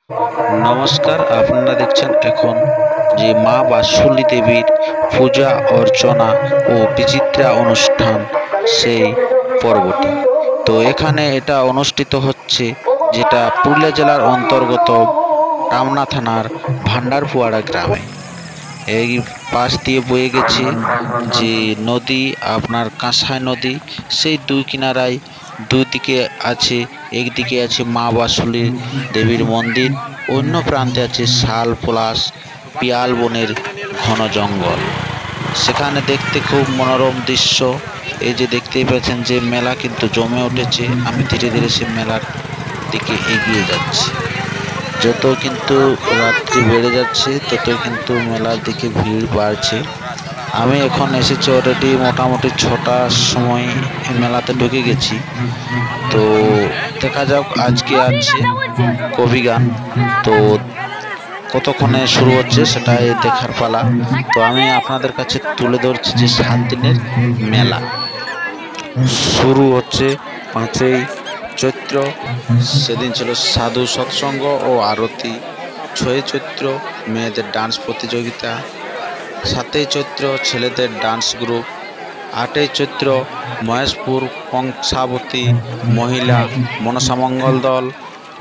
নমস্কার, আপনারা দেখছেন এখন যে মা বাসুলি দেবীর পূজা অর্চনা ও বিচিত্রা অনুষ্ঠান সেই পর্বটি। তো এখানে এটা অনুষ্ঠিত হচ্ছে, যেটা পুরুলিয়া জেলার অন্তর্গত টামনা থানার ভান্ডারফুয়ারা গ্রামে। এই পাশ দিয়ে বয়ে গেছে যে নদী, আপনার কাঁসাই নদী। সেই দুই কিনারায় দুদিকে আছে, একদিকে আছে মা বাসুলি দেবীর মন্দির, অন্য প্রান্তে আছে শাল পলাশ পিয়াল বনের ঘন জঙ্গল। সেখানে দেখতে খুব মনোরম দৃশ্য। এই যে দেখতেই পাচ্ছেন যে মেলা কিন্তু জমে উঠেছে। আমি ধীরে ধীরে সে মেলার দিকে এগিয়ে যাচ্ছি। যত কিন্তু রাত্রি বেড়ে যাচ্ছে ততই কিন্তু মেলার দিকে ভিড় বাড়ছে। আমি এখন এসেছি অলরেডি মোটামুটি 6টার সময় মেলাতে ঢুকে গেছি। তো দেখা যাক, আজকে আছে কবি গান। তো কতক্ষণে শুরু হচ্ছে সেটাই দেখার পালা। তো আমি আপনাদের কাছে তুলে ধরছি যে 7 দিনের মেলা শুরু হচ্ছে 5ই চৈত্র। সেদিন ছিল সাধু সৎসঙ্গ ও আরতি। 6ই চৈত্র মেয়েদের ডান্স প্রতিযোগিতা। 7ই চৈত্র ছেলেদের ডান্স গ্রুপ। 8ই চৈত্র মহেশপুর কংসাবতী মহিলা মনসামঙ্গল দল।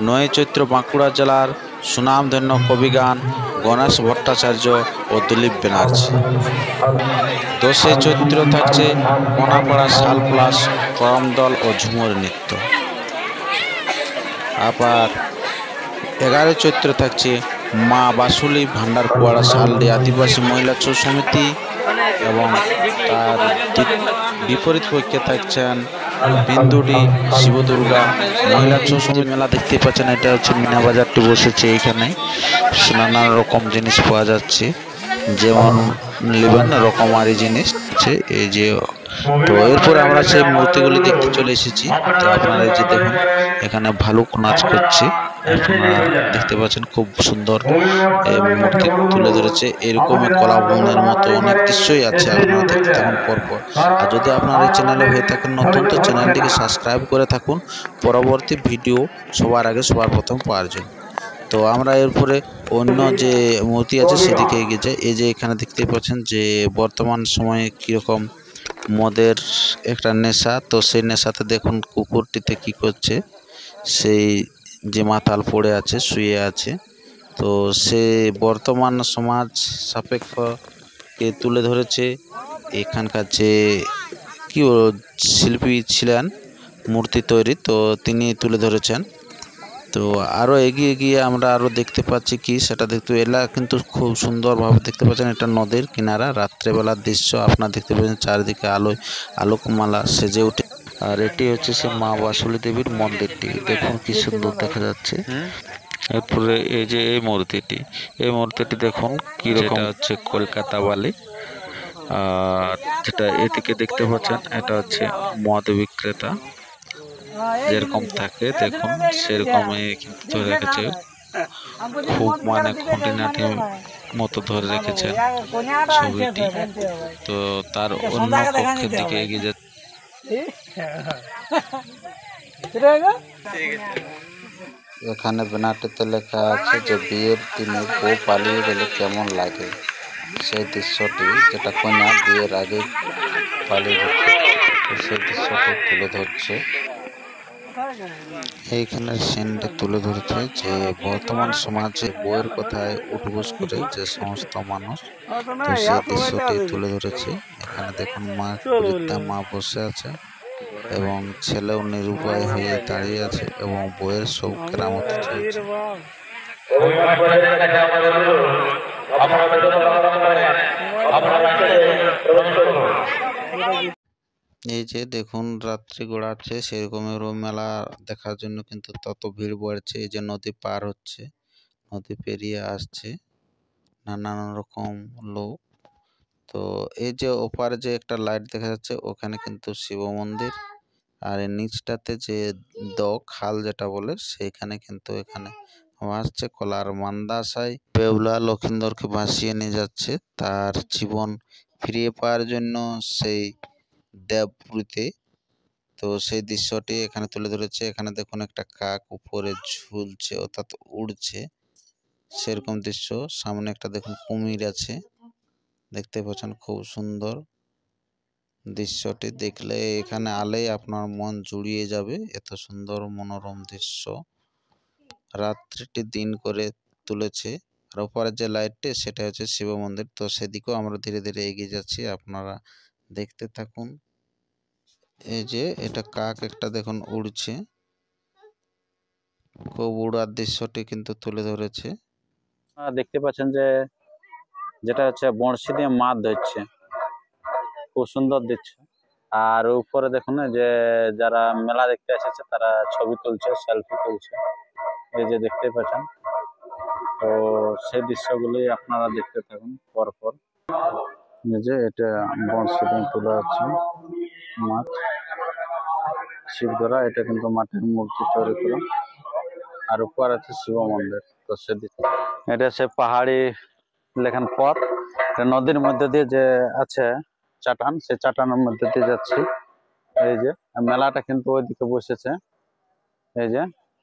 9ই চৈত্র বাঁকুড়া জেলার সুনামধন্য কবিগান গণেশ ভট্টাচার্য ও দিলীপ ব্যানার্জি। 10ই চৈত্র থাকছে কোনাপাড়া শালপলাশ করম দল ও ঝুমুর নৃত্য। আবার 11ই চৈত্র থাকছে মা বাসুলি ভান্ডারফুয়ারা শালডি আদিবাসী মহিলা ছৌ সমিতি, এবং তার বিপরীত পক্ষে থাকছেন বিন্দুডি শিবদুর্গা মহিলা ছৌ সমিতি। মেলা দেখতে পাচ্ছেন, এটা হচ্ছে মিনা বাজারটি বসেছে। এখানে নানা রকম জিনিস পাওয়া যাচ্ছে, যেমন নেবেন রকমারি জিনিস আছে। এই যে, তো এরপরে আমরা সেই মূর্তিগুলি দেখতে চলে এসেছি। তো আপনারা এই যে দেখুন, এখানে ভালুক নাচ করছে। আপনারা দেখতে পাচ্ছেন খুব সুন্দর মূর্তি তুলে ধরেছে। এরকমই কলা ভবনের মতো অনেক দৃশ্যই আছে, আপনারা দেখতে থাকুন পরপর। আর যদি আপনার এই চ্যানেলে হয়ে থাকেন নতুন, তো চ্যানেলটিকে সাবস্ক্রাইব করে থাকুন পরবর্তী ভিডিও সবার আগে সবার প্রথম পাওয়ার জন্য। তো আমরা এরপরে অন্য যে মূর্তি আছে সেদিকে এগিয়ে যাই। এই যে এখানে দেখতেই পাচ্ছেন যে বর্তমান সময়ে কীরকম মদের একটা নেশা। তো সেই নেশাতে দেখুন কুকুরটিতে কি করছে, সেই যে মাতাল পড়ে আছে, শুয়ে আছে। তো সে বর্তমান সমাজ সাপেক্ষকে তুলে ধরেছে। এখানকার যে কি শিল্পী ছিলেন মূর্তি তৈরি, তো তিনি তুলে ধরেছেন। তো আরও এগিয়ে গিয়ে আমরা আরও দেখতে পাচ্ছি কি, সেটা দেখতে এলা কিন্তু খুব সুন্দরভাবে দেখতে পাচ্ছেন। এটা নদীর কিনারা, রাত্রেবেলার দৃশ্য। আপনারা দেখতে পাচ্ছেন চারিদিকে আলোয় আলোকমালা সেজে উঠে। আর এটি হচ্ছে সে মা বাসুলি দেবীর মন্দিরটি। দেখুন কি সুন্দর দেখা যাচ্ছে। এরপরে এই যে এই মূর্তিটি দেখুন কিরকম, হচ্ছে কলকাতা বালি। আর যেটা এদিকে দেখতে পাচ্ছেন, এটা হচ্ছে মদ বিক্রেতা। যেরকম থাকে দেখুন সেরকমই কিন্তু ধরে রেখেছে, খুব মানে খুঁটিনাটি মতো ধরে রেখেছেন ছবিটি। তো তার অন্য কক্ষের দিকে এগিয়ে যাচ্ছে। এখানে ব্যানারটিতে লেখা আছে যে বিয়ের দিনে বউ পালিয়ে গেলে কেমন লাগে, সেই দৃশ্যটি, যেটা কন্যা বিয়ের আগে পালিয়ে গেছে, সেই দৃশ্যটি তুলে ধরছে। এইখানে সিনটি তুলে ধরেছে যে বর্তমান সমাজে বইয়ের কথায় উঠবোস করে যে সমস্ত মানুষ, তো সেই দৃশ্যটি তুলে ধরেছে। এখানে দেখুন মা, বৃদ্ধা মা বসে আছে এবং ছেলেও নিরুপায় হয়ে দাঁড়িয়ে আছে এবং বইয়ের সব কেরামতি চলছে। এই যে দেখুন রাত্রি গড়াচ্ছে, সেরকমেরও মেলা দেখার জন্য কিন্তু তত ভিড় বাড়ছে। এই যে নদী পার হচ্ছে, নদী পেরিয়ে আসছে নানান রকম লোক। তো এই যে ওপারে যে একটা লাইট দেখা যাচ্ছে, ওখানে কিন্তু শিব মন্দির। আর এই নিচটাতে যে খাল যেটা বলে, সেইখানে কিন্তু এখানে আসছে কলার মান্দাসায় বেহুলা লক্ষিন্দরকে ভাসিয়ে নিয়ে যাচ্ছে তার জীবন ফিরিয়ে পাওয়ার জন্য সেই দেবপুরীতে। তো সেই দৃশ্যটি এখানে তুলে ধরেছে। এখানে দেখুন একটা কাক উপরে ঝুলছে অর্থাৎ উড়ছে, সেরকম দৃশ্য। সামনে একটা দেখুন কুমির আছে, দেখতে পাচ্ছেন খুব সুন্দর দৃশ্যটি। দেখলে এখানে আলেই আপনার মন জুড়িয়ে যাবে, এত সুন্দর মনোরম দৃশ্য রাত্রিটি দিন করে তুলেছে। আর উপরের যে লাইটটি সেটা হচ্ছে শিব মন্দির। তো সেদিকেও আমরা ধীরে ধীরে এগিয়ে যাচ্ছি, আপনারা দেখতে থাকুন। এই যে এটা কাক একটা দেখুন উড়ছে, খুব উড়ার দৃশ্যটি কিন্তু তুলে ধরেছে। দেখতে পাচ্ছেন যে যেটা হচ্ছে বড়শি দিয়ে মাছ ধরছে, খুব সুন্দর দৃশ্য। আর উপরে দেখুন যে যারা মেলা দেখতে এসেছে তারা ছবি তুলছে, সেলফি তুলছে, এই যে দেখতে পাচ্ছেন। তো সেই দৃশ্যগুলি আপনারা দেখতে থাকুন পরপর। এই যে এটা বড়শি দিয়ে তোলা হচ্ছে মাছ, শিব ধরা। এটা কিন্তু মাটির মূর্তি তৈরি করা, আর উপর আছে শিব মন্দির। তো এটা সে পাহাড়ি লেখান পথ, নদীর মধ্যে দিয়ে যে আছে চাটান, সেই চাটানের মধ্যে দিয়ে যাচ্ছি। এই যে মেলাটা কিন্তু ওইদিকে বসেছে, এই যে।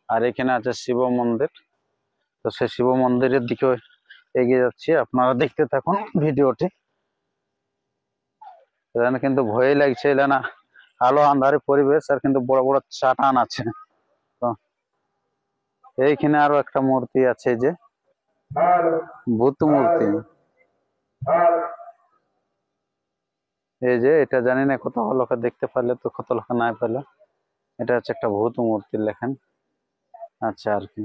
আর এখানে আছে শিব মন্দির, তো সেই শিব মন্দিরের দিকে এগিয়ে যাচ্ছি, আপনারা দেখতে থাকুন ভিডিওটি। এখানে কিন্তু ভয়ই লাগছে, না আলো আন্ধারে পরিবেশ, আর কিন্তু বড় বড় চাটান আছে। তো এইখানে আরো একটা মূর্তি আছে, যে ভূত মূর্তি। এই যে এটা জানি না কত লোকে দেখতে পারলে, তো কত লোকে নাই পেলে। এটা হচ্ছে একটা ভূত মূর্তি লেখেন, আচ্ছা আর কি।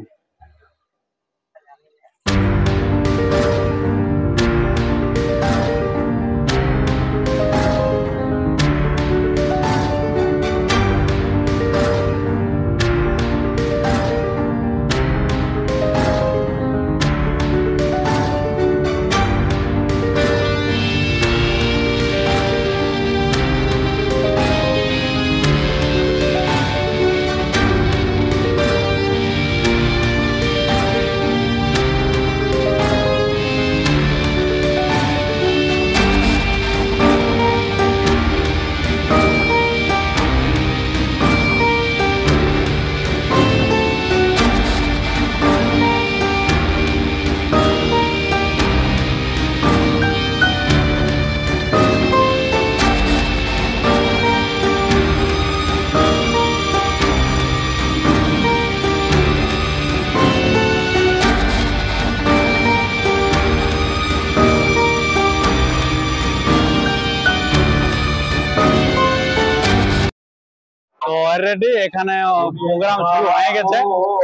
তো অলরেডি এখানে প্রোগ্রাম শুরু হয়ে গেছে,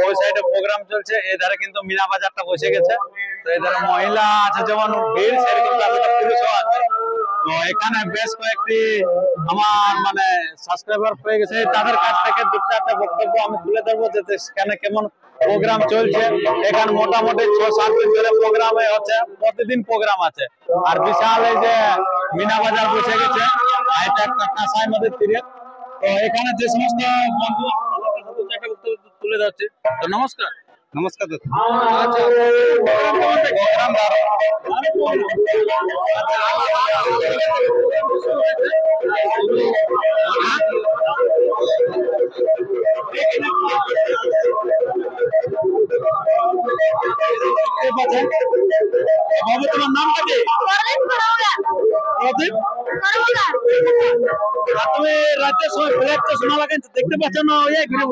ওই সাইডে প্রোগ্রাম চলছে, এই ধারে কিন্তু মিনা বাজারটা বসে গেছে। তো এই ধারে মহিলা আছে যেমন ভিড়, সেরকম পুরুষও আছে। তো এখানে বেশ কয়েকটি আমার মানে সাবস্ক্রাইবার হয়ে গেছে, তাদের কাছ থেকে দু চারটা বক্তব্য আমি তুলে ধরবো, যে সেখানে কেমন প্রোগ্রাম চলছে। এখানে মোটামুটি 6-7 দিন ধরে প্রোগ্রাম হচ্ছে, প্রতিদিন প্রোগ্রাম আছে। আর বিশাল এই যে মিনা বাজার বসে গেছে, এটা একটা কাঁসাই নদীর তীরে। তো এখানে যে সমস্ত বন্ধু তুলে ধরছে। তো নমস্কার। নমস্কার দাদা। আচ্ছা, বাবু তোমার নামটা কি? প্রদীপ। তুমি রাতের সময় ফ্ল্যাটটা শোনা লাগাই দেখতে পাচ্ছ না? ওই ঘুরে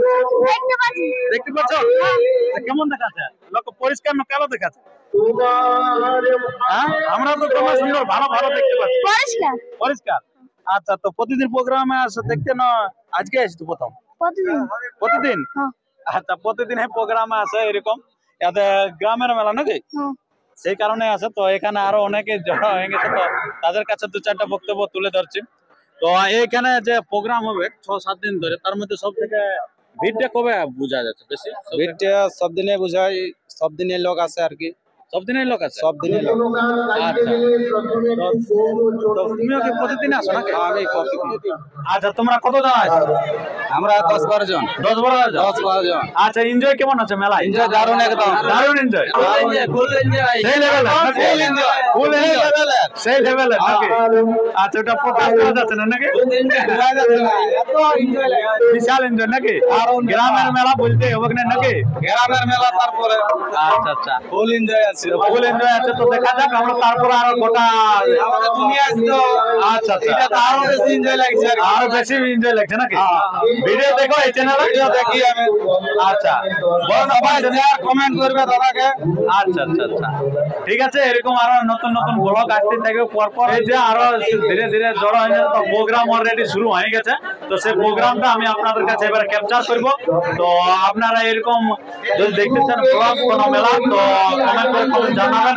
দেখতে পাচ্ছ? কেমন দেখাচ্ছে? লোক পরিষ্কার না কালো দেখাচ্ছে? হ্যাঁ, আমরা তো তোমার সুন্দর ভালো ভালো দেখতে পাচ্ছি, পরিষ্কার পরিষ্কার। আচ্ছা, তো প্রতিদিন প্রোগ্রামে আসো দেখতে না? আজকে আসছো প্রথম? প্রতিদিন। আচ্ছা, প্রতিদিন প্রোগ্রামে আসে এরকম, এতে গ্রামের মেলা নাকি? সেই কারণে আছে। তো এখানে আরো অনেকে জড়ো হয়ে গেছে, তো তাদের কাছে দু চারটা বক্তব্য তুলে ধরছি। তো এইখানে যে প্রোগ্রাম হবে 6-7 দিন ধরে, তার মধ্যে সব থেকে ভিড়টা কবে বোঝা যাচ্ছে বেশি? ভিড়টা সব দিনে বোঝায়, সব দিনে লোক আসে আর কি। সব দিনের লোক আছে? সব দিনই লোক। আচ্ছা, তো তুমিও কি প্রতিদিন আসো নাকি? আমি প্রতিদিন। আচ্ছা, তোমরা কত জন আছো? আমরা 10-12 জন। 10-12 জন। 10-12 জন। আচ্ছা, এনজয় কেমন হচ্ছে মেলায়? এনজয় দারুণ একদম। দারুণ এনজয়। সেই লেভেলের নাকি? Full enjoy. সেই লেভেলের নাকি? আচ্ছা, ওটা প্রকাশ করা যাচ্ছে না নাকি? বিশাল এনজয় নাকি? গ্রামের মেলা বলতে হবে না নাকি? গ্রামের মেলা তারপরে আচ্ছা আচ্ছা, ফুল এনজয় আছে। ফুল এনজয় আছে। তো দেখা যাক, আমরা তারপরে আরো গোটা আমাদের তুমি আসছো। আচ্ছা আচ্ছা, এটা তো আরো বেশি এনজয় লাগছে আর কি। আরো বেশি এনজয় লাগছে নাকি? ভিডিও দেখো এই চ্যানেলে? ভিডিও দেখি আমি। আচ্ছা, সবাই শেয়ার কমেন্ট করবে দাদাকে। আচ্ছা আচ্ছা আচ্ছা, ঠিক আছে। এরকম আরো নতুন নতুন ব্লগ আসতে থাকবে পরপর। এই যে আরো ধীরে ধীরে জড়ো হয়ে যাবে, তো প্রোগ্রাম অলরেডি শুরু হয়ে গেছে। তো সেই প্রোগ্রামটা আমি আপনাদের কাছে এবার ক্যাপচার করব। তো আপনারা এরকম যদি দেখতে চান ব্লগ কোনো মেলা, তো কমেন্ট করে জানাবেন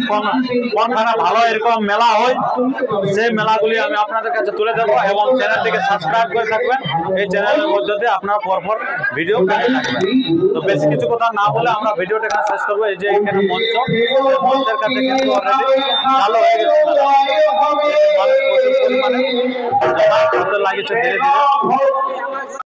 কোনখানে ভালো এরকম মেলা হয়। সেই মেলাগুলি আমি আপনাদের কাছে তুলে দেবো, এবং চ্যানেলটিকে সাবস্ক্রাইব করে থাকবেন। এই চ্যানেলের মধ্যে দিয়ে আপনারা পরপর ভিডিও পেতে থাকবেন। তো বেশি কিছু কথা না বলে আমরা ভিডিওটা এখানে শেষ করবো। এই যে এখানে মঞ্চ, এই মঞ্চের কাছে কিন্তু অলরেডি চালু হয়ে গেছে মেলা। মানুষ প্রচুর পরিমাণে লাগিয়েছে ধীরে ধীরে।